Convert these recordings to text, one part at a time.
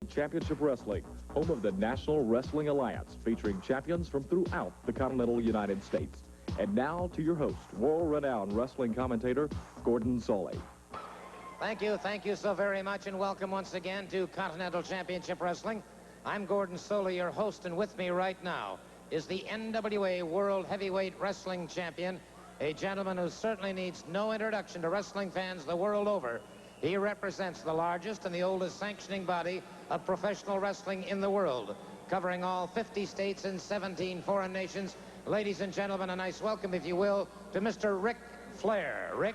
Championship Wrestling, home of the National Wrestling Alliance, featuring champions from throughout the continental United States. And now to your host, world-renowned wrestling commentator, Gordon Soley. Thank you so very much, and welcome once again to Continental Championship Wrestling. I'm Gordon Soley, your host, and with me right now is the NWA World Heavyweight Wrestling Champion, a gentleman who certainly needs no introduction to wrestling fans the world over. He represents the largest and the oldest sanctioning body of professional wrestling in the world, covering all 50 states and 17 foreign nations. Ladies and gentlemen, a nice welcome, if you will, to Mr. Ric Flair. Rick?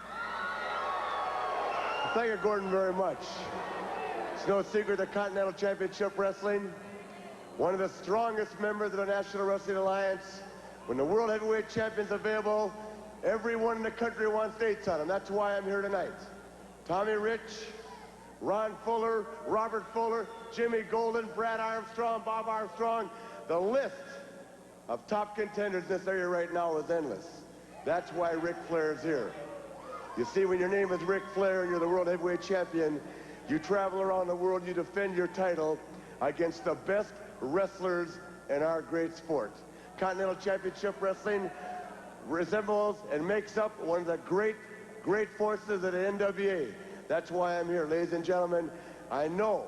Thank you, Gordon, very much. It's no secret that Continental Championship Wrestling, one of the strongest members of the National Wrestling Alliance. When the World Heavyweight Champion's available, everyone in the country wants dates on him. That's why I'm here tonight. Tommy Rich, Ron Fuller, Robert Fuller, Jimmy Golden, Brad Armstrong, Bob Armstrong. The list of top contenders in this area right now is endless. That's why Ric Flair is here. You see, when your name is Ric Flair and you're the World Heavyweight Champion, you travel around the world, you defend your title against the best wrestlers in our great sport. Continental Championship Wrestling resembles and makes up one of the great forces of the NWA. That's why I'm here. Ladies and gentlemen, I know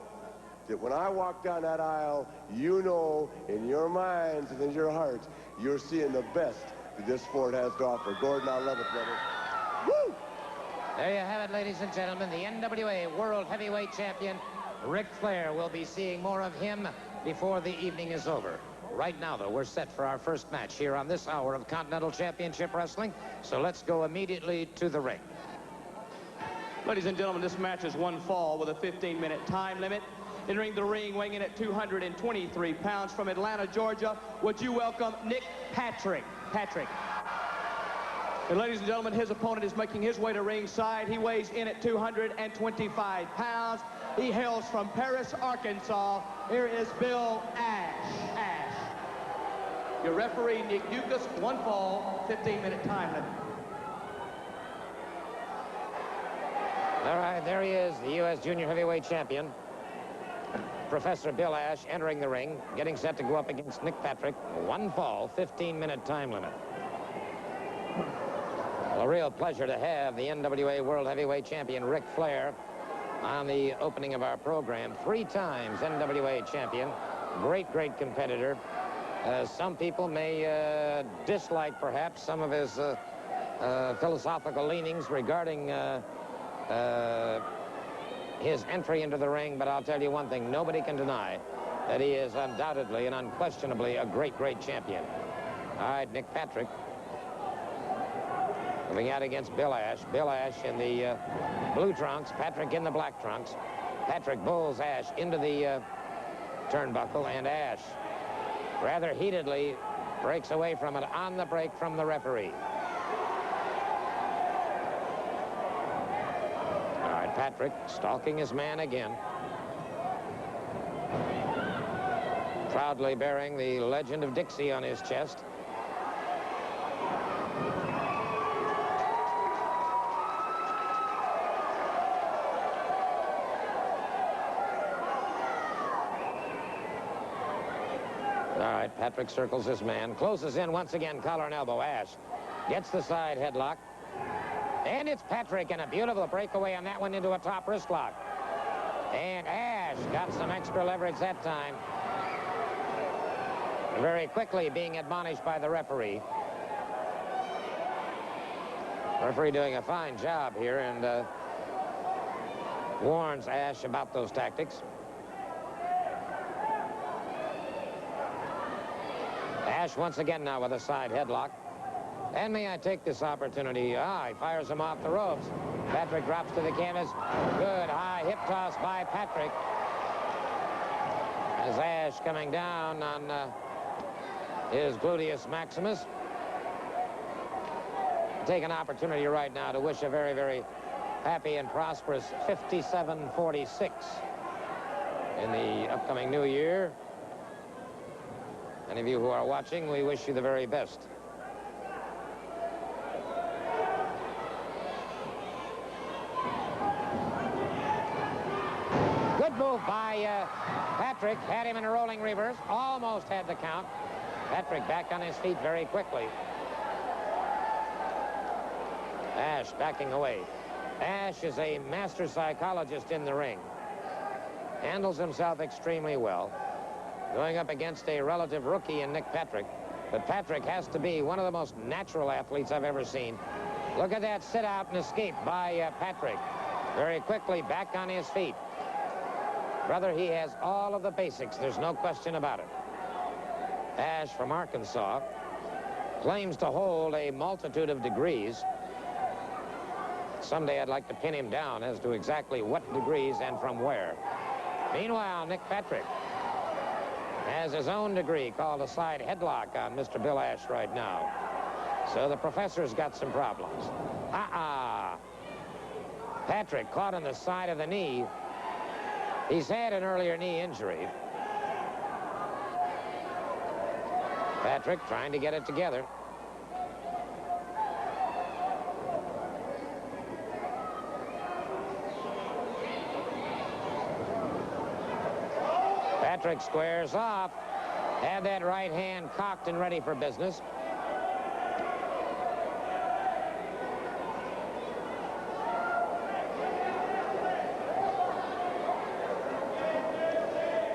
that when I walk down that aisle, you know in your minds and in your hearts, you're seeing the best that this sport has to offer. Gordon, I love it, brother. Woo! There you have it, ladies and gentlemen. The NWA World Heavyweight Champion, Ric Flair. We'll be seeing more of him before the evening is over. Right now, though, we're set for our first match here on this hour of Continental Championship Wrestling. So let's go immediately to the ring. Ladies and gentlemen, this match is one fall with a 15-minute time limit. Entering the ring, weighing in at 223 pounds from Atlanta, Georgia, would you welcome Nick Patrick. And ladies and gentlemen, his opponent is making his way to ringside. He weighs in at 225 pounds. He hails from Paris, Arkansas. Here is Bill Ash. Your referee, Nick Dukas, one fall, 15-minute time limit. All right, there he is, the U.S. Junior Heavyweight Champion, Professor Bill Ash, entering the ring, getting set to go up against Nick Patrick. One fall, 15-minute time limit. Well, a real pleasure to have the NWA World Heavyweight Champion, Ric Flair, on the opening of our program. 3 times NWA champion, great competitor. Some people may dislike, perhaps, some of his philosophical leanings regarding his entry into the ring, but I'll tell you one thing, nobody can deny that he is undoubtedly and unquestionably a great champion. All right, Nick Patrick coming out against Bill Ash. Bill Ash in the blue trunks, Patrick in the black trunks. Patrick bulls Ash into the turnbuckle, and Ash rather heatedly breaks away from it on the break from the referee. All right, Patrick stalking his man again. Proudly bearing the Legend of Dixie on his chest. Patrick circles his man, closes in once again, collar and elbow. Ash gets the side headlock. And it's Patrick, and a beautiful breakaway on that one into a top wrist lock. And Ash got some extra leverage that time. Very quickly being admonished by the referee. Referee doing a fine job here, and warns Ash about those tactics. Ash once again now with a side headlock. And may I take this opportunity? He fires him off the ropes. Patrick drops to the canvas. Good high hip toss by Patrick. As Ash coming down on his gluteus maximus. Take an opportunity right now to wish a very happy and prosperous 5746 in the upcoming new year. Any of you who are watching, we wish you the very best. Good Good move by Patrick. Had him in a rolling reverse. Almost had the count. Patrick back on his feet very quickly. Ash backing away. Ash is a master psychologist in the ring. Handles himself extremely well. Going up against a relative rookie in Nick Patrick. But Patrick has to be one of the most natural athletes I've ever seen. Look at that sit out and escape by Patrick. Very quickly back on his feet. Brother, he has all of the basics. There's no question about it. Ash from Arkansas claims to hold a multitude of degrees. Someday I'd like to pin him down as to exactly what degrees and from where. Meanwhile, Nick Patrick has his own degree called a side headlock on Mr. Bill Ash right now. So the professor's got some problems. Patrick caught on the side of the knee. He's had an earlier knee injury. Patrick trying to get it together. Patrick squares off. Had that right hand cocked and ready for business.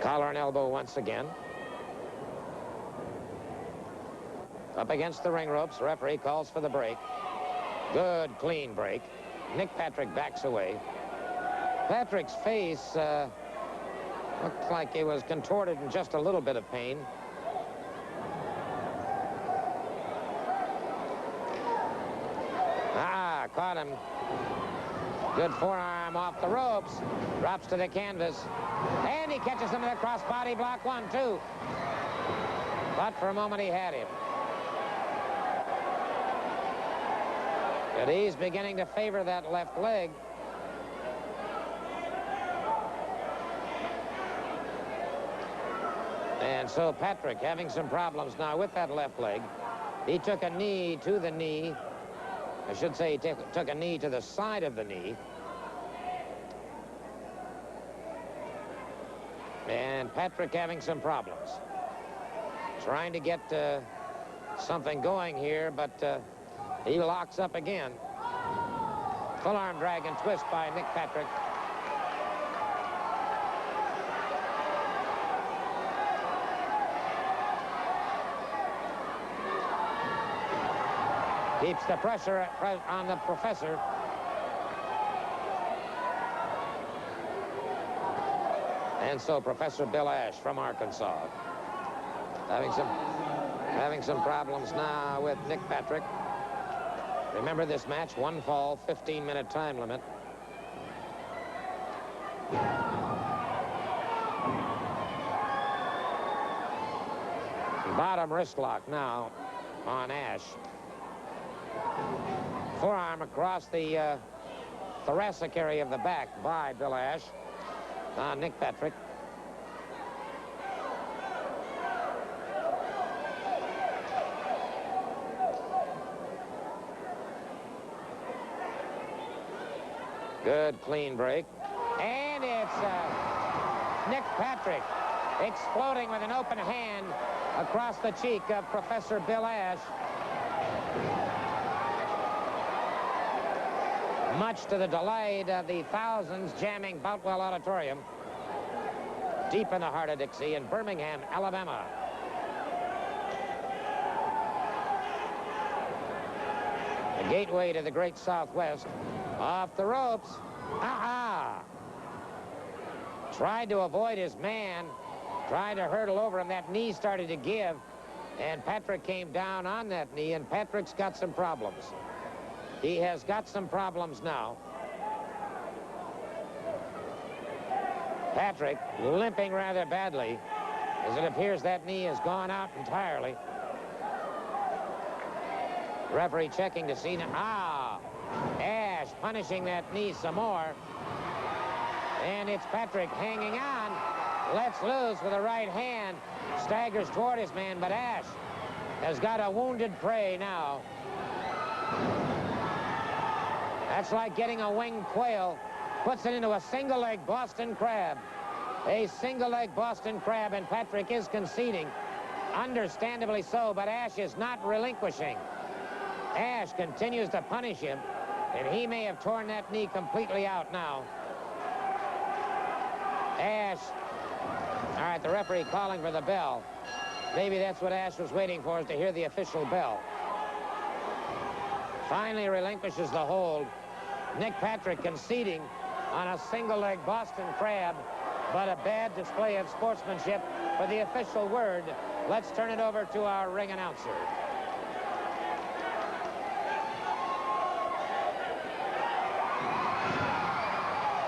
Collar and elbow once again. Up against the ring ropes. Referee calls for the break. Good, clean break. Nick Patrick backs away. Patrick's face looked like it was contorted in just a little bit of pain. Caught him. Good forearm off the ropes. Drops to the canvas. And he catches him with a crossbody block. 1-2. But for a moment he had him. But he's beginning to favor that left leg. And so Patrick having some problems now with that left leg. He took a knee to the knee. I should say he took a knee to the side of the knee. And Patrick having some problems. Trying to get something going here, but he locks up again. Full arm drag and twist by Nick Patrick. Keeps the pressure on the professor. And so Professor Bill Ash from Arkansas having some problems now with Nick Patrick. Remember this match, 1 fall, 15-minute time limit. Bottom wrist lock now on Ash. Forearm across the thoracic area of the back by Bill Ash on Nick Patrick. Good clean break. And it's Nick Patrick exploding with an open hand across the cheek of Professor Bill Ash. Much to the delight of the thousands jamming Boutwell Auditorium, deep in the heart of Dixie in Birmingham, Alabama. The gateway to the great Southwest. Off the ropes. Tried to avoid his man. Tried to hurdle over him. That knee started to give. And Patrick came down on that knee, and Patrick's got some problems. He has got some problems now. Patrick limping rather badly, as it appears that knee has gone out entirely. Referee checking to see now. Ash punishing that knee some more. And it's Patrick hanging on. Lets loose with a right hand. Staggers toward his man, but Ash has got a wounded prey now. That's like getting a winged quail. Puts it into a single-leg Boston crab. A single-leg Boston Crab, and Patrick is conceding. Understandably so, but Ash is not relinquishing. Ash continues to punish him, and he may have torn that knee completely out now. Ash. All right, the referee calling for the bell. Maybe that's what Ash was waiting for, is to hear the official bell. Finally relinquishes the hold. Nick Patrick conceding on a single-leg Boston Crab, but a bad display of sportsmanship for the official word. Let's turn it over to our ring announcer.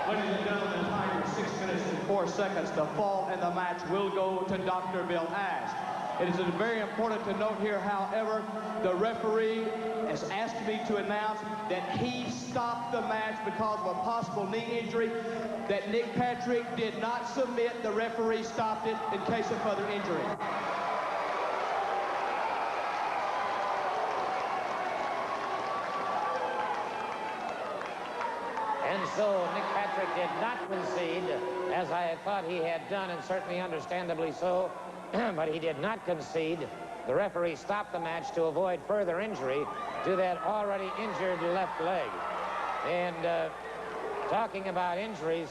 Ladies and gentlemen, time for 6 minutes and 4 seconds. The fall in the match will go to Dr. Bill Ash. It is very important to note here, however, the referee has asked me to announce that he stopped the match because of a possible knee injury, that Nick Patrick did not submit. The referee stopped it in case of further injury. And so Nick Patrick did not concede, as I had thought he had done, and certainly understandably so, but he did not concede. The referee stopped the match to avoid further injury to that already injured left leg. And talking about injuries,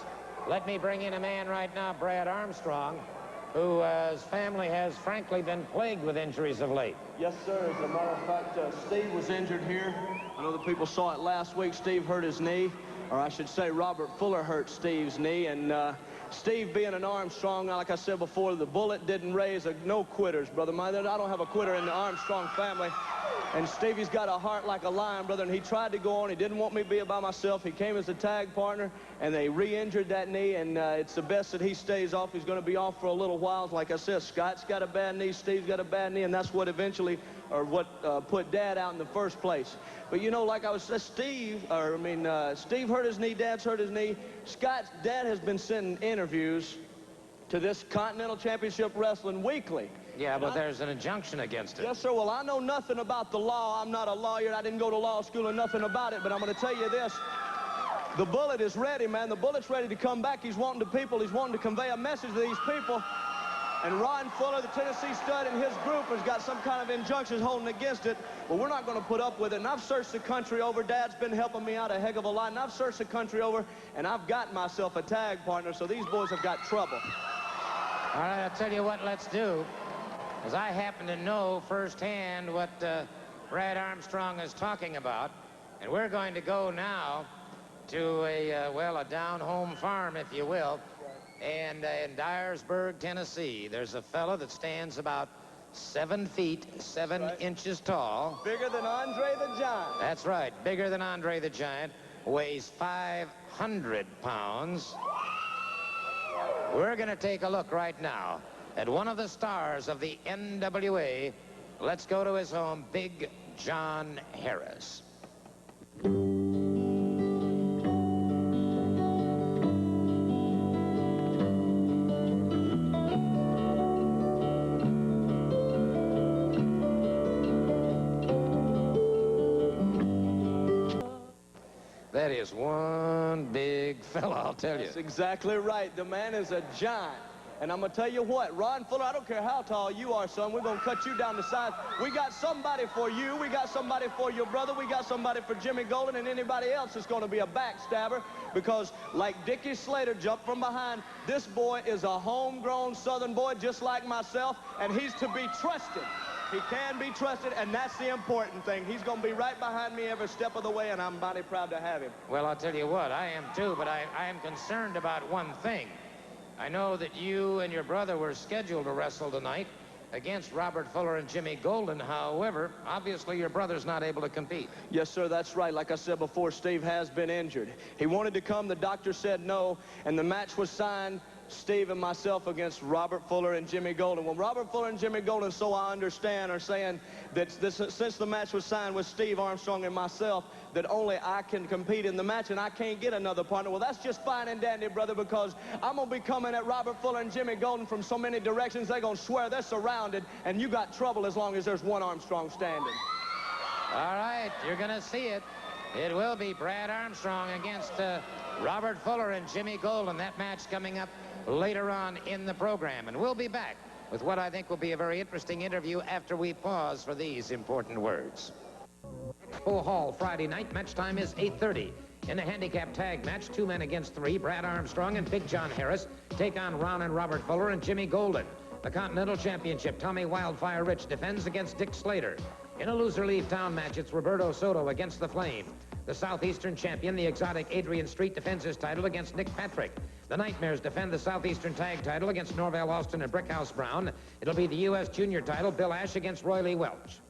let me bring in a man right now, Brad Armstrong, whose family has frankly been plagued with injuries of late. Yes, sir. As a matter of fact, Steve was injured here. I know the people saw it last week. Steve hurt his knee, or I should say Robert Fuller hurt Steve's knee. And Steve, being an Armstrong, like I said before, the bullet didn't raise no quitters, brother. I don't have a quitter in the Armstrong family. And Stevie's got a heart like a lion, brother, and he tried to go on. He didn't want me to be by myself. He came as a tag partner, and they re-injured that knee, and it's the best that he stays off. He's going to be off for a little while. Like I said, Scott's got a bad knee, Steve's got a bad knee, and that's what eventually, or what put Dad out in the first place. But, you know, like I was saying, Steve hurt his knee, Dad's hurt his knee. Scott's dad has been sending interviews to this Continental Championship Wrestling weekly. Yeah, but there's an injunction against it. Yes, sir. Well, I know nothing about the law. I'm not a lawyer. I didn't go to law school or nothing about it, but I'm going to tell you this. The bullet is ready, man. The bullet's ready to come back. He's wanting to convey a message to these people. And Ron Fuller, the Tennessee stud, and his group has got some kind of injunctions holding against it. But we're not going to put up with it. And I've searched the country over. Dad's been helping me out a heck of a lot. And I've searched the country over, and I've got myself a tag partner. So these boys have got trouble. All right, I'll tell you what let's do. As I happen to know firsthand what Brad Armstrong is talking about, and we're going to go now to a down-home farm, if you will, and in Dyersburg, Tennessee. There's a fellow that stands about 7 feet, 7 inches tall. Bigger than Andre the Giant. That's right, bigger than Andre the Giant, weighs 500 pounds. We're going to take a look right now at one of the stars of the NWA. Let's go to his home, Big John Harris. That is one big fella, I'll tell you. That's exactly right. The man is a giant. And I'm going to tell you what, Ron Fuller, I don't care how tall you are, son, we're going to cut you down to size. We got somebody for you. We got somebody for your brother. We got somebody for Jimmy Golden, and anybody else is going to be a backstabber, because like Dickie Slater jumped from behind, this boy is a homegrown Southern boy just like myself, and he's to be trusted. He can be trusted, and that's the important thing. He's going to be right behind me every step of the way, and I'm mighty proud to have him. Well, I'll tell you what, I am too, but I am concerned about one thing. I know that you and your brother were scheduled to wrestle tonight against Robert Fuller and Jimmy Golden. However, obviously your brother's not able to compete. Yes, sir, that's right. Like I said before, Steve has been injured. He wanted to come, the doctor said no, and the match was signed, Steve and myself against Robert Fuller and Jimmy Golden. Well, Robert Fuller and Jimmy Golden, so I understand, are saying that since the match was signed with Steve Armstrong and myself, that only I can compete in the match and I can't get another partner. Well, that's just fine and dandy, brother, because I'm going to be coming at Robert Fuller and Jimmy Golden from so many directions, they're going to swear they're surrounded, and you got trouble as long as there's one Armstrong standing. All right, you're going to see it. It will be Brad Armstrong against Robert Fuller and Jimmy Golden. That match coming up later on in the program. And we'll be back with what I think will be a very interesting interview after we pause for these important words. Expo Hall, Friday night. Match time is 8:30. In the handicap tag match, 2 men against 3, Brad Armstrong and Big John Harris take on Ron and Robert Fuller and Jimmy Golden. The Continental Championship, Tommy Wildfire Rich defends against Dick Slater. In a loser-leave town match, it's Roberto Soto against the Flame. The Southeastern champion, the exotic Adrian Street, defends his title against Nick Patrick. The Nightmares defend the Southeastern tag title against Norvell Austin and Brickhouse Brown. It'll be the U.S. junior title, Bill Ash against Roy Lee Welch.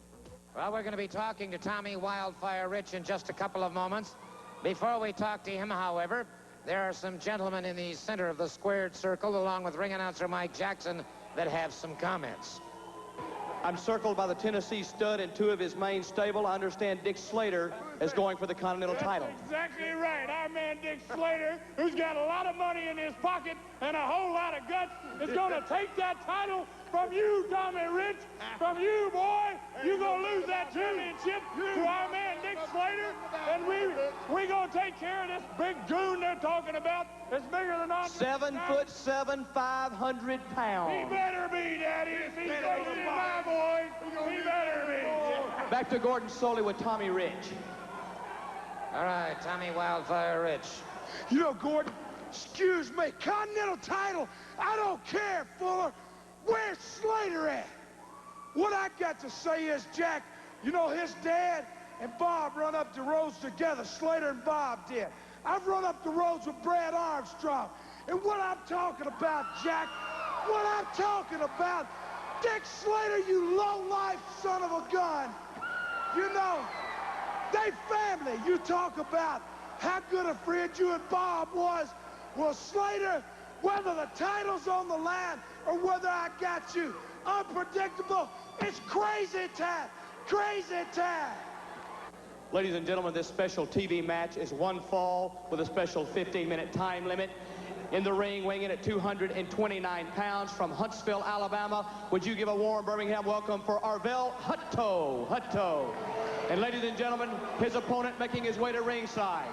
Well, we're going to be talking to Tommy Wildfire Rich in just a couple of moments. Before we talk to him, however, there are some gentlemen in the center of the squared circle, along with ring announcer Mike Jackson, that have some comments. I'm circled by the Tennessee Stud and 2 of his main stable. I understand Dick Slater is going for the Continental title. That's exactly right. Our man Dick Slater, who's got a lot of money in his pocket and a whole lot of guts, is going to take that title from you, Tommy Rich. From you, boy. You're going to lose that championship to our man Dick Slater. And we're going to take care of this big goon they're talking about. It's bigger than us. 7'7", 500 pounds. He better be, Daddy. If he's taking my boy, he better be. Back to Gordon Soley with Tommy Rich. All right, Tommy Wildfire Rich. You know, Gordon, excuse me, Continental title, I don't care, Fuller. Where's Slater at? What I got to say is, Jack, you know, his dad and Bob run up the roads together. Slater and Bob did. I've run up the roads with Brad Armstrong. And what I'm talking about, Jack, what I'm talking about, Dick Slater, you low-life son of a gun. You know, they family. You talk about how good a friend you and Bob was. Well, Slater, whether the title's on the line or whether I got you, unpredictable, it's crazy time. Crazy time. Ladies and gentlemen, this special TV match is 1 fall with a special 15-minute time limit. In the ring, weighing in at 229 pounds from Huntsville, Alabama. Would you give a warm Birmingham welcome for Arvell Hutto? Hutto. And ladies and gentlemen, his opponent making his way to ringside.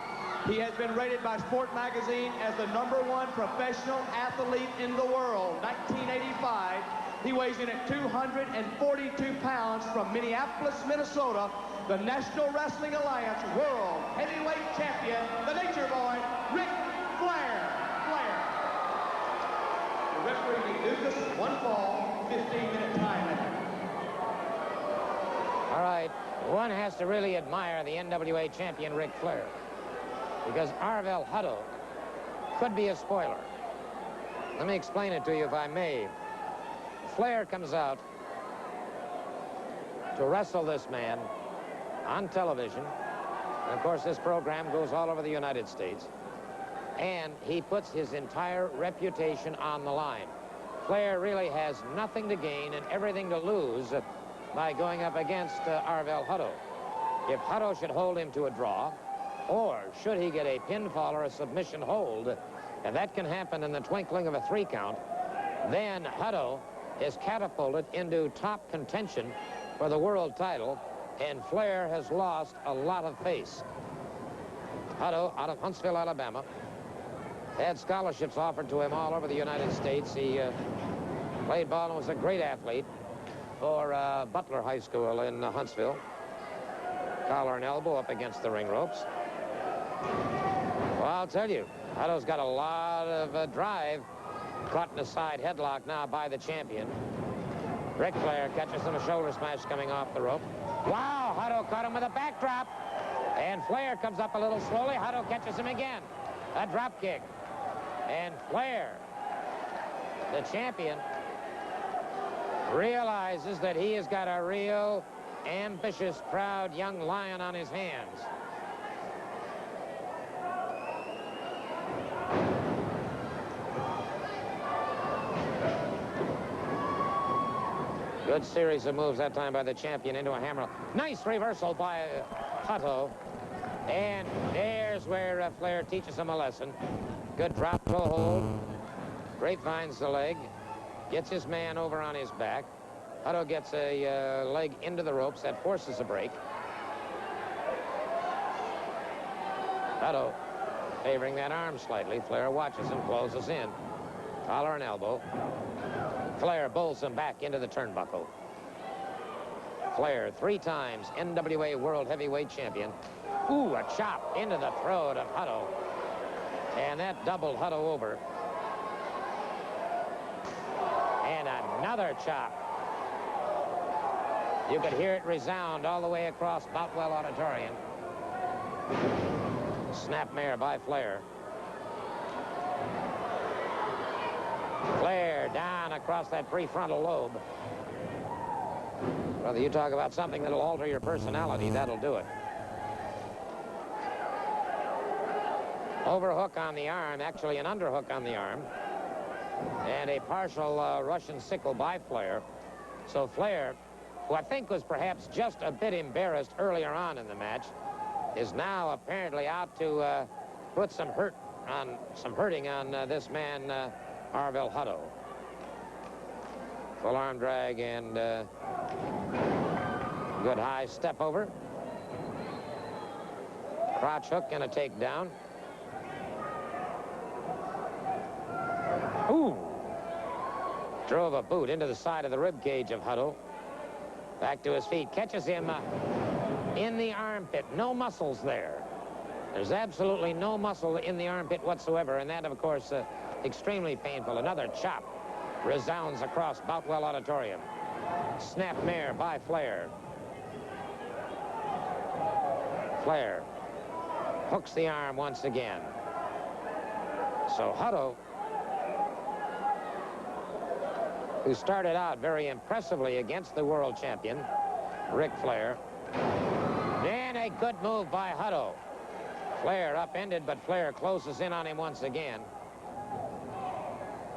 He has been rated by Sport Magazine as the #1 professional athlete in the world, 1985. He weighs in at 242 pounds from Minneapolis, Minnesota, the National Wrestling Alliance World Heavyweight Champion, the Nature Boy, Ric Flair. The referee reduces 1 fall, 15-minute time limit. All right, one has to really admire the NWA champion, Ric Flair, because Arvell Hutto could be a spoiler. Let me explain it to you, if I may. Flair comes out to wrestle this man on television. And of course, this program goes all over the United States. And he puts his entire reputation on the line. Flair really has nothing to gain and everything to lose by going up against Arvell Hutto. If Hutto should hold him to a draw, or should he get a pinfall or a submission hold, and that can happen in the twinkling of a 3 count, then Hutto is catapulted into top contention for the world title, and Flair has lost a lot of face. Hutto, out of Huntsville, Alabama, had scholarships offered to him all over the United States. He played ball and was a great athlete for Butler High School in Huntsville. Collar and elbow up against the ring ropes. Well, I'll tell you, Hutto's got a lot of drive. Caught in a side headlock now by the champion. Ric Flair catches him, a shoulder smash coming off the rope. Wow, Hutto caught him with a backdrop. And Flair comes up a little slowly. Hutto catches him again. A drop kick. And Flair, the champion, realizes that he has got a real ambitious, proud young lion on his hands. Good series of moves that time by the champion into a hammer. Nice reversal by Hutto. And there's where Flair teaches him a lesson. Good drop toe hold. Grapevines the leg. Gets his man over on his back. Hutto gets a leg into the ropes. That forces a break. Hutto favoring that arm slightly. Flair watches him, closes in. Collar and elbow. Flair bowls him back into the turnbuckle. Flair, 3 times NWA World Heavyweight Champion. Ooh, a chop into the throat of Hutto. And that doubled Hutto over. And another chop. You could hear it resound all the way across Boutwell Auditorium. Snapmare by Flair. Flair down across that prefrontal lobe. Brother, you talk about something that'll alter your personality, that'll do it. Overhook on the arm, actually an underhook on the arm. And a partial Russian sickle by Flair. So Flair, who I think was perhaps just a bit embarrassed earlier on in the match, is now apparently out to put some hurting on this man, Arvil Hutto. Full arm drag and good high step over. Crotch hook and a takedown. Ooh! Drove a boot into the side of the rib cage of Hutto. Back to his feet. Catches him in the armpit. No muscles there. There's absolutely no muscle in the armpit whatsoever. And that, of course, extremely painful. Another chop resounds across Boutwell Auditorium. Snapmare by Flair. Flair hooks the arm once again. So Hutto, who started out very impressively against the world champion, Ric Flair. And a good move by Hutto. Flair upended, but Flair closes in on him once again.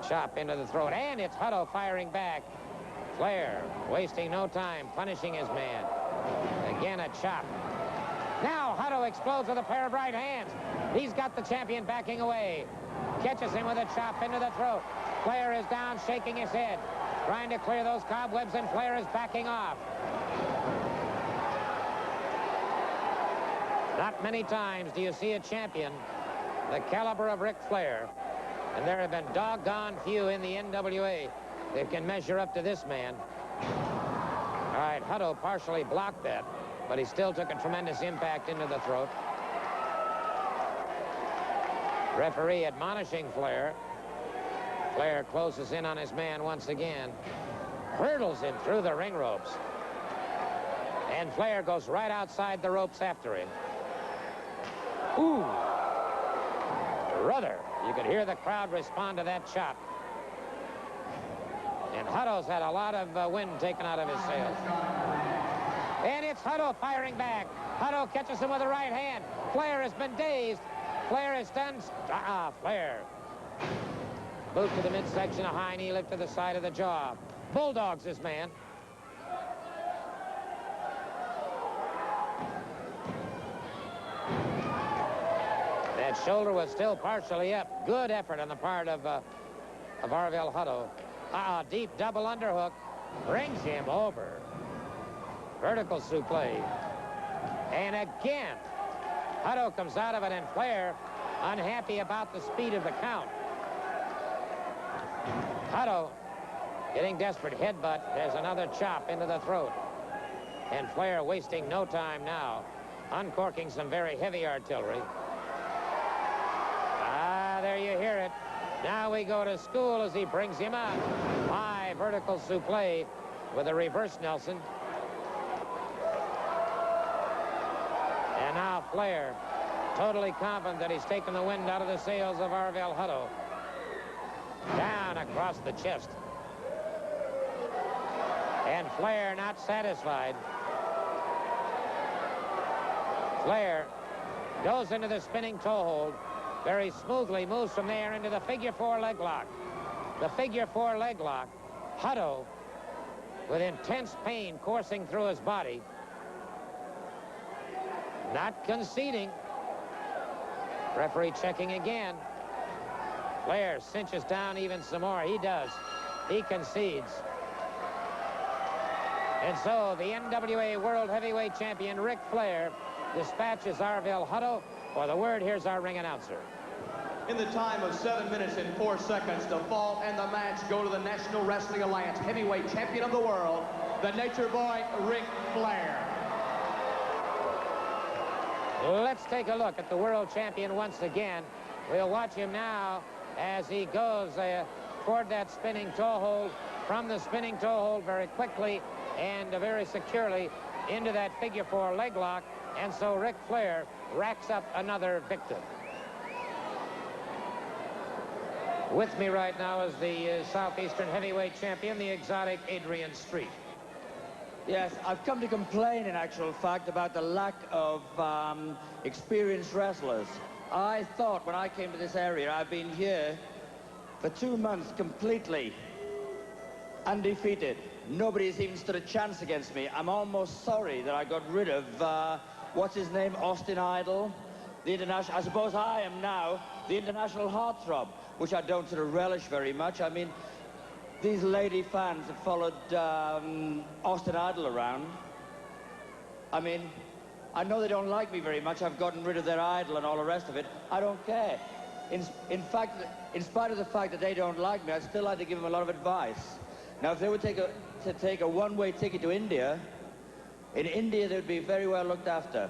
Chop into the throat, and it's Hutto firing back. Flair wasting no time, punishing his man. Again, a chop. Now Hutto explodes with a pair of right hands. He's got the champion backing away. Catches him with a chop into the throat. Flair is down, shaking his head, trying to clear those cobwebs, and Flair is backing off. Not many times do you see a champion the caliber of Ric Flair, and there have been doggone few in the NWA that can measure up to this man. All right, Hutto partially blocked that, but he still took a tremendous impact into the throat. Referee admonishing Flair. Flair closes in on his man once again. Hurdles him through the ring ropes. And Flair goes right outside the ropes after him. Ooh. Brother, you could hear the crowd respond to that chop. And Hutto's had a lot of wind taken out of his sails. And it's Hutto firing back. Hutto catches him with the right hand. Flair has been dazed. Flair is done. Flair. Boot to the midsection, a high knee lift to the side of the jaw. Bulldogs this man. That shoulder was still partially up. Good effort on the part of Arvil Hutto. Deep double underhook. Brings him over. Vertical suplex. And again, Hutto comes out of it, and Flair unhappy about the speed of the count. Hutto getting desperate headbutt. There's another chop into the throat. And Flair wasting no time now, uncorking some very heavy artillery. There you hear it. Now we go to school as he brings him up. High vertical suplex with a reverse Nelson. And now Flair, totally confident that he's taken the wind out of the sails of Arvil Hutto. Down across the chest. And Flair not satisfied. Flair goes into the spinning toe hold. Very smoothly moves from there into the figure 4 leg lock. The figure 4 leg lock. Hutto, with intense pain coursing through his body. Not conceding. Referee checking again. Flair cinches down even some more. He does. He concedes. And so the NWA World Heavyweight Champion Ric Flair dispatches Arvil Hutto. For the word, here's our ring announcer. in the time of 7 minutes and 4 seconds. The fall and the match go to the National Wrestling Alliance heavyweight champion of the world, the Nature Boy, Ric Flair. Let's take a look at the world champion once again. We'll watch him now as he goes toward that spinning toe hold, from the spinning toe hold very quickly and very securely into that figure 4 leg lock. And so Ric Flair racks up another victim. With me right now is the Southeastern heavyweight champion, the exotic Adrian Street. Yes, I've come to complain, in actual fact, about the lack of experienced wrestlers. I thought when I came to this area, I've been here for 2 months completely undefeated. Nobody's even stood a chance against me. I'm almost sorry that I got rid of, what's his name, Austin Idol, the international, I suppose I am now the international heartthrob, which I don't sort of relish very much. I mean, these lady fans have followed Austin Idol around. I mean, I know they don't like me very much. I've gotten rid of their idol and all the rest of it. I don't care. In fact, in spite of the fact that they don't like me, I'd still like to give them a lot of advice. Now, if they would take a one-way ticket to India, in India they would be very well looked after.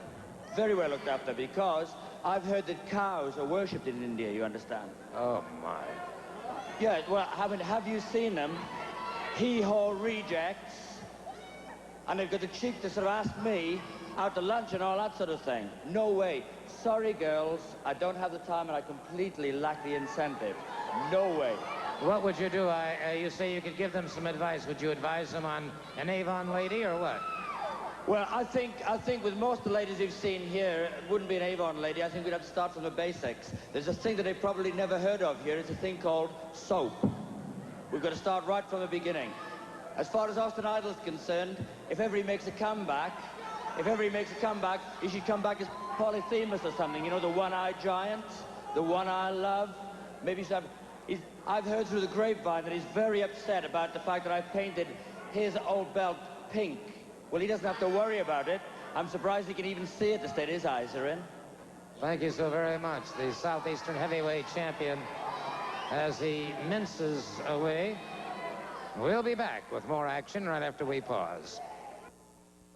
Very well looked after, because I've heard that cows are worshipped in India, you understand? Oh, my. Yeah, well, have you seen them? Hee-haw rejects. And they've got the cheek to sort of ask me out to lunch and all that sort of thing. No way. Sorry, girls, I don't have the time and I completely lack the incentive. No way. What would you do? You say you could give them some advice. Would you advise them on an Avon lady or what? Well, I think with most of the ladies you've seen here, it wouldn't be an Avon lady. I think we'd have to start from the basics. There's a thing that they've probably never heard of here. It's a thing called soap. We've got to start right from the beginning. As far as Austin Idol is concerned, if ever he makes a comeback, he should come back as Polyphemus or something. You know, the one-eyed giant, the one-eyed love. Maybe he should have... I've heard through the grapevine that he's very upset about the fact that I painted his old belt pink. Well, he doesn't have to worry about it. I'm surprised he can even see it, the state his eyes are in. Thank you so very much. The Southeastern heavyweight champion, as he minces away. We'll be back with more action right after we pause.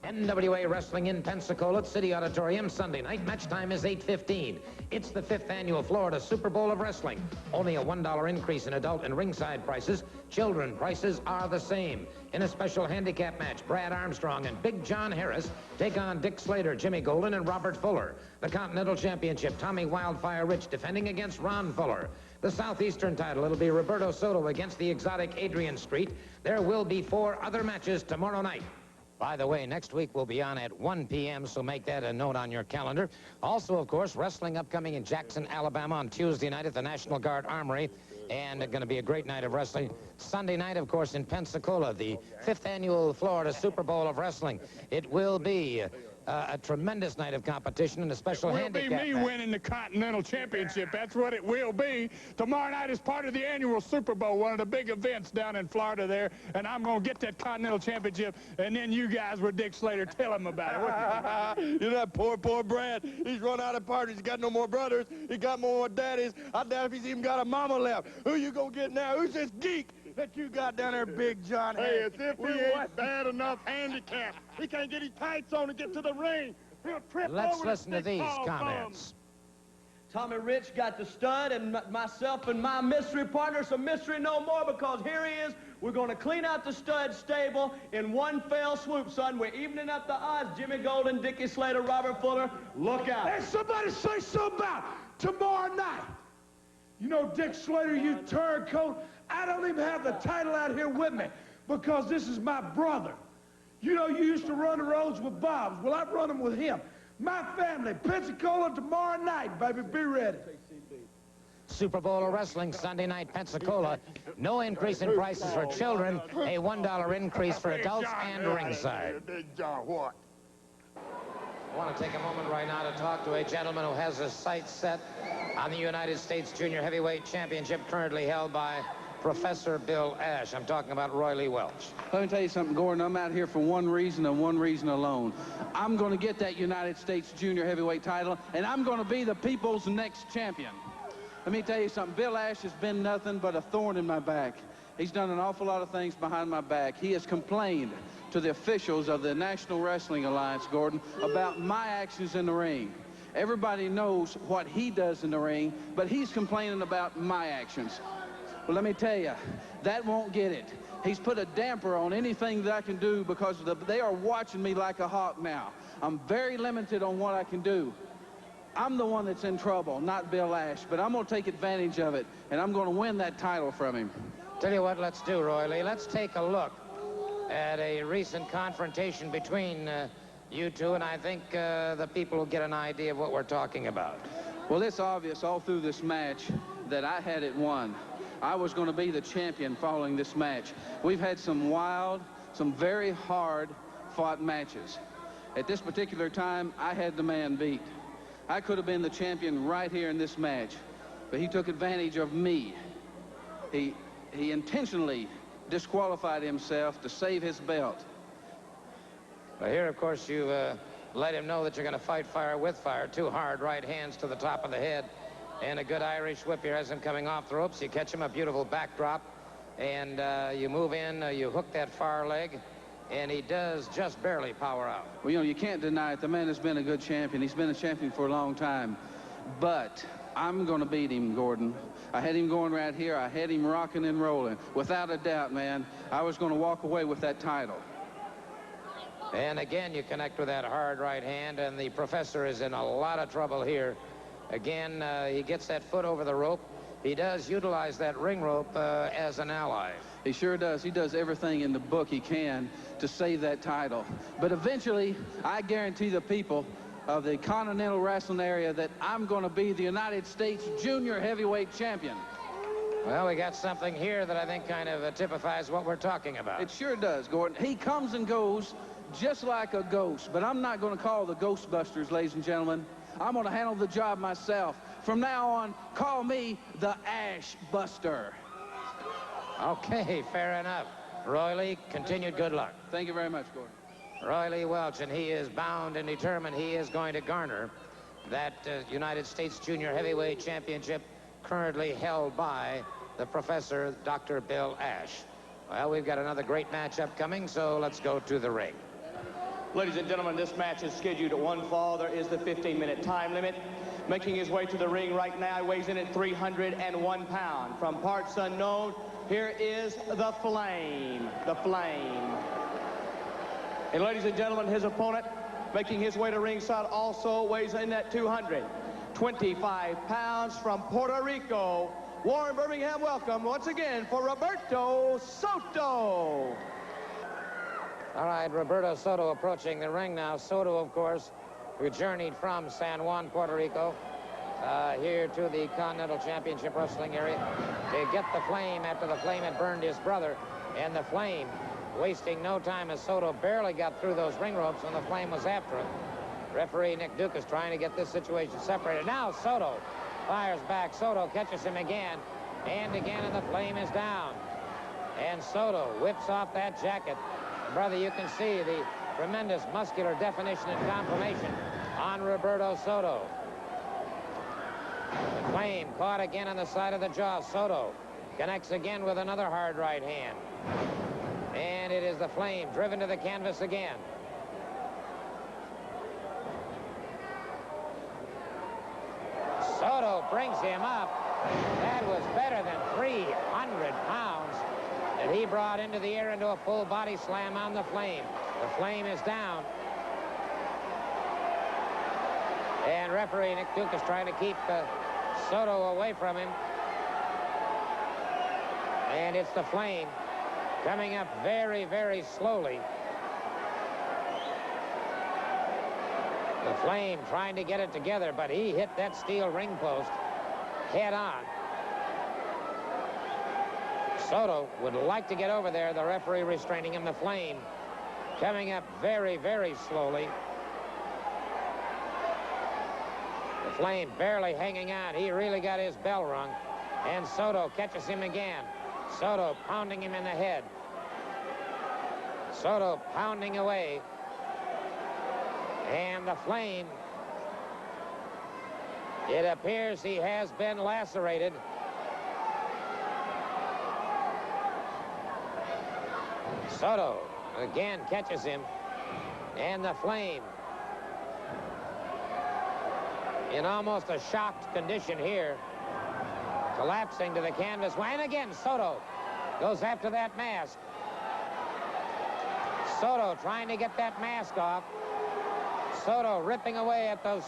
NWA Wrestling in Pensacola at City Auditorium Sunday night. Match time is 8:15. It's the 5th annual Florida Super Bowl of Wrestling. Only a $1 increase in adult and ringside prices. Children prices are the same. In a special handicap match, Brad Armstrong and Big John Harris take on Dick Slater, Jimmy Golden, and Robert Fuller. The Continental Championship, Tommy Wildfire Rich defending against Ron Fuller. The Southeastern title, it'll be Roberto Soto against the exotic Adrian Street. There will be 4 other matches tomorrow night. By the way, next week we'll be on at 1 p.m., so make that a note on your calendar. Also, of course, wrestling upcoming in Jackson, Alabama on Tuesday night at the National Guard Armory. And going to be a great night of wrestling. Sunday night, of course, in Pensacola, the 5th annual Florida Super Bowl of Wrestling. It will be a tremendous night of competition and a special handicap match. It will be me winning the Continental Championship. That's what it will be. Tomorrow night is part of the annual Super Bowl, one of the big events down in Florida there, and I'm going to get that Continental Championship, and then you guys with Dick Slater, tell him about it. You know that poor Brad. He's run out of parties. He got no more brothers. He got more daddies. I doubt if he's even got a mama left. Who you going to get now? Who's this geek that you got down there, Big John? Hey, as if he ain't bad enough handicap. He can't get his tights on to get to the ring. He'll trip Let's over listen to these comments. Tommy Rich got the stud, and myself and my mystery partner, some mystery no more, because here he is. We're going to clean out the stud stable in one fell swoop, son. We're evening up the odds. Jimmy Golden, Dickie Slater, Robert Fuller, look out. Hey, somebody say something about tomorrow night. You know, Dick Slater, you turncoat, I don't even have the title out here with me because this is my brother. You know, you used to run the roads with Bob's. Well, I've run them with him. My family, Pensacola tomorrow night, baby. Be ready. Super Bowl of Wrestling, Sunday night, Pensacola. No increase in prices for children. A $1 increase for adults and ringside. Big John, what? I want to take a moment right now to talk to a gentleman who has his sights set on the United States Junior Heavyweight Championship, currently held by Professor Bill Ash. I'm talking about Roy Lee Welch. Let me tell you something, Gordon. I'm out here for one reason and one reason alone. I'm going to get that United States Junior Heavyweight title, and I'm going to be the people's next champion. Let me tell you something. Bill Ash has been nothing but a thorn in my back. He's done an awful lot of things behind my back. He has complained to the officials of the National Wrestling Alliance, Gordon, about my actions in the ring. Everybody knows what he does in the ring, but he's complaining about my actions. Well, let me tell you, that won't get it. He's put a damper on anything that I can do because they are watching me like a hawk now. I'm very limited on what I can do. I'm the one that's in trouble, not Bill Ash, but I'm going to take advantage of it, and I'm going to win that title from him. Tell you what, let's do, Roy Lee. Let's take a look at a recent confrontation between you two, and I think the people will get an idea of what we're talking about. Well, it's obvious all through this match that I had it won. I was going to be the champion following this match. We've had some wild, some very hard-fought matches. At this particular time, I had the man beat. I could have been the champion right here in this match, but he took advantage of me. He intentionally disqualified himself to save his belt. Well, here, of course, you let him know that you're going to fight fire with fire. 2 hard right hands to the top of the head. And a good Irish whip here has him coming off the ropes. You catch him, a beautiful backdrop. And you move in, you hook that far leg. And he does just barely power out. Well, you know, you can't deny it. The man has been a good champion. He's been a champion for a long time. But I'm going to beat him, Gordon. I had him going right here. I had him rocking and rolling. Without a doubt, man, I was going to walk away with that title. And again, you connect with that hard right hand, and the professor is in a lot of trouble here. Again, he gets that foot over the rope. He does utilize that ring rope as an ally. He sure does. He does everything in the book he can to save that title. But eventually, I guarantee the people of the Continental Wrestling area that I'm going to be the United States Junior Heavyweight Champion. Well, we got something here that I think kind of typifies what we're talking about. It sure does, Gordon. He comes and goes just like a ghost, but I'm not going to call the Ghostbusters, ladies and gentlemen. I'm going to handle the job myself. From now on, call me the Ash Buster. Okay, fair enough. Roy Lee, continued good luck. Thank you very much, Gordon. Roy Lee Welch, and he is bound and determined he is going to garner that United States Junior Heavyweight Championship currently held by the Professor, Dr. Bill Ash. Well, we've got another great matchup coming, so let's go to the ring. Ladies and gentlemen, this match is scheduled at 1 fall. There is the 15-minute time limit. Making his way to the ring right now, he weighs in at 301 pounds. From parts unknown, here is the Flame. The Flame. And ladies and gentlemen, his opponent, making his way to ringside, also weighs in at 225 pounds from Puerto Rico. Warren Birmingham, welcome once again for Roberto Soto. All right, Roberto Soto approaching the ring now. Soto, of course, who journeyed from San Juan, Puerto Rico, here to the Continental Championship Wrestling area to get the Flame after the Flame had burned his brother. And the Flame, wasting no time as Soto barely got through those ring ropes when the Flame was after him. Referee Nick Duke is trying to get this situation separated. Now Soto fires back. Soto catches him again and again, and the Flame is down. And Soto whips off that jacket. Brother, you can see the tremendous muscular definition and conformation on Roberto Soto. The Flame caught again on the side of the jaw. Soto connects again with another hard right hand. And it is the Flame driven to the canvas again. Soto brings him up. That was better than 300 pounds that he brought into the air into a full body slam on the Flame. The Flame is down. And referee Nick Duke is trying to keep Soto away from him. And it's the Flame coming up very, very slowly. The Flame trying to get it together, but he hit that steel ring post head on. Soto would like to get over there. The referee restraining him. The Flame coming up very, very slowly. The Flame barely hanging on. He really got his bell rung. And Soto catches him again. Soto pounding him in the head. Soto pounding away. And the Flame It appears he has been lacerated. Soto again catches him. And the Flame in almost a shocked condition here, collapsing to the canvas. And again, Soto goes after that mask. Soto trying to get that mask off. Soto ripping away at those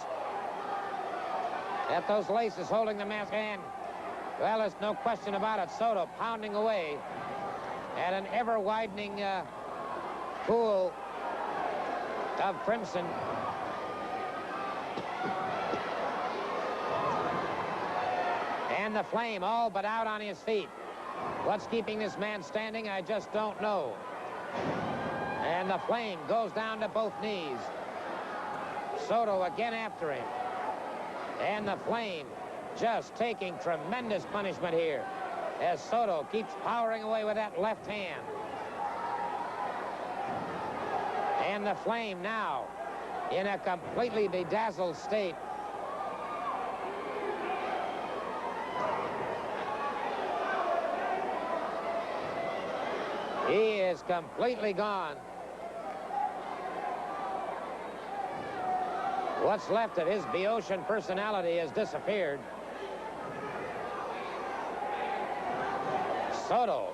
laces holding the mask. And, well, there's no question about it. Soto pounding away at an ever-widening pool of crimson. And the Flame all but out on his feet. What's keeping this man standing, I just don't know. And the Flame goes down to both knees. Soto again after him. And the Flame just taking tremendous punishment here as Soto keeps powering away with that left hand. And the Flame now in a completely bedazzled state. He is completely gone. What's left of his Boeotian personality has disappeared. Soto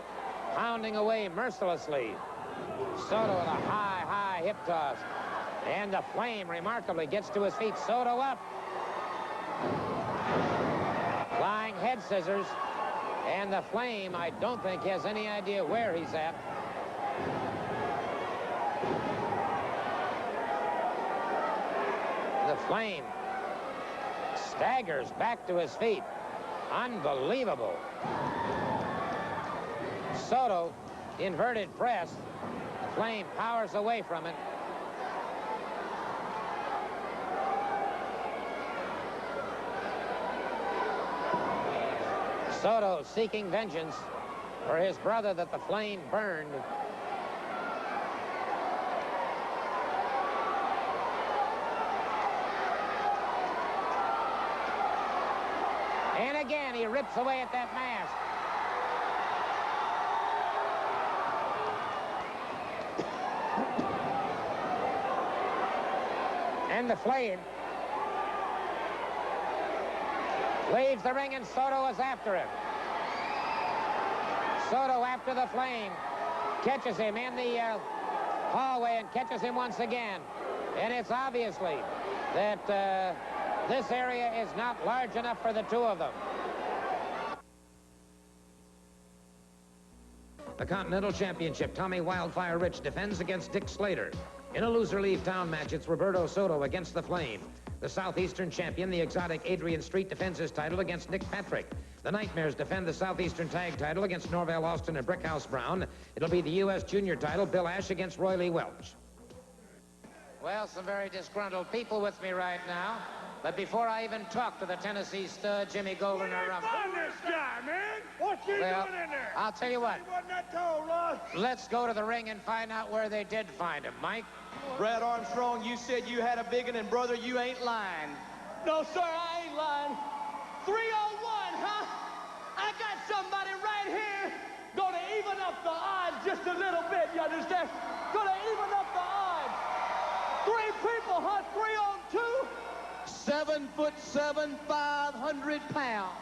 pounding away mercilessly. Soto with a high hip toss. And the Flame remarkably gets to his feet. Soto up. Flying head scissors. And the Flame, I don't think, has any idea where he's at. The Flame staggers back to his feet. Unbelievable. Soto, inverted press. The Flame powers away from it. Soto seeking vengeance for his brother that the Flame burned. And again, he rips away at that mask. And the Flame leaves the ring, and Soto is after him. Soto after the Flame. Catches him in the hallway and catches him once again. And it's obviously that this area is not large enough for the two of them. The Continental Championship, Tommy Wildfire Rich defends against Dick Slater. In a loser leave town match, it's Roberto Soto against the Flame. The Southeastern champion, the exotic Adrian Street, defends his title against Nick Patrick. The Nightmares defend the Southeastern tag title against Norvell Austin and Brickhouse Brown. It'll be the U.S. junior title, Bill Ash against Roy Lee Welch. Well, some very disgruntled people with me right now. But before I even talk to the Tennessee stud, Jimmy Golden or Rumble. This guy, man. What's he doing in there? I'll tell you what. He wasn't that tall, Ross. Let's go to the ring and find out where they did find him. Mike? Brad Armstrong, you said you had a big one, and brother, you ain't lying. No, sir, I ain't lying. 301, huh? I got somebody right here gonna even up the odds just a little bit, you understand? Gonna even up the odds. 3 people, huh? 3 on 2. 7'7", 500 pounds.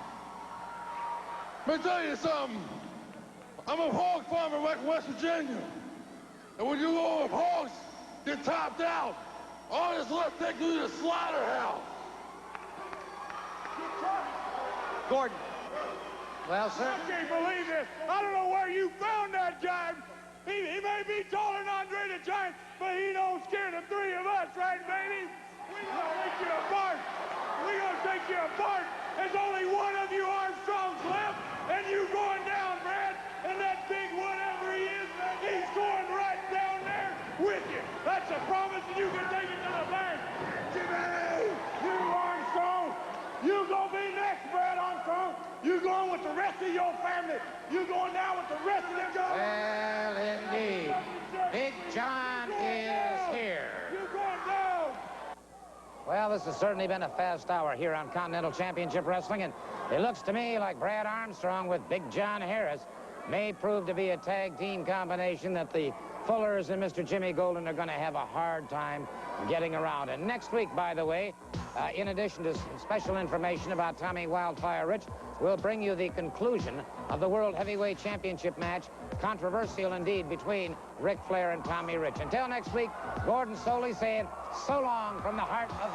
Let me tell you something. I'm a hog farmer back in West Virginia. And when you go with hogs, you're topped out. All this left take you to the slaughterhouse. Gordon. Well, sir. I can't believe this. I don't know where you found that guy. He may be taller than Andre the Giant, but he don't scare the 3 of us, right, baby? We're gonna take you apart. We're gonna take you apart. There's only one of you Armstrongs left, and you going down, Brad. And that big whatever he is, he's going right down there with you. That's a promise, and you can take it to the bank. Jimmy, you Armstrong, you gonna be next, Brad Armstrong. You going with the rest of your family. You going down with the rest of them guys. Well, indeed. Big John is here. You going down. Well, this has certainly been a fast hour here on Continental Championship Wrestling, and it looks to me like Brad Armstrong with Big John Harris may prove to be a tag team combination that the Fullers and Mr. Jimmy Golden are going to have a hard time getting around. And next week, by the way, in addition to special information about Tommy Wildfire Rich, we'll bring you the conclusion of the World Heavyweight Championship match, controversial indeed, between Ric Flair and Tommy Rich. Until next week, Gordon Soley saying so long from the heart of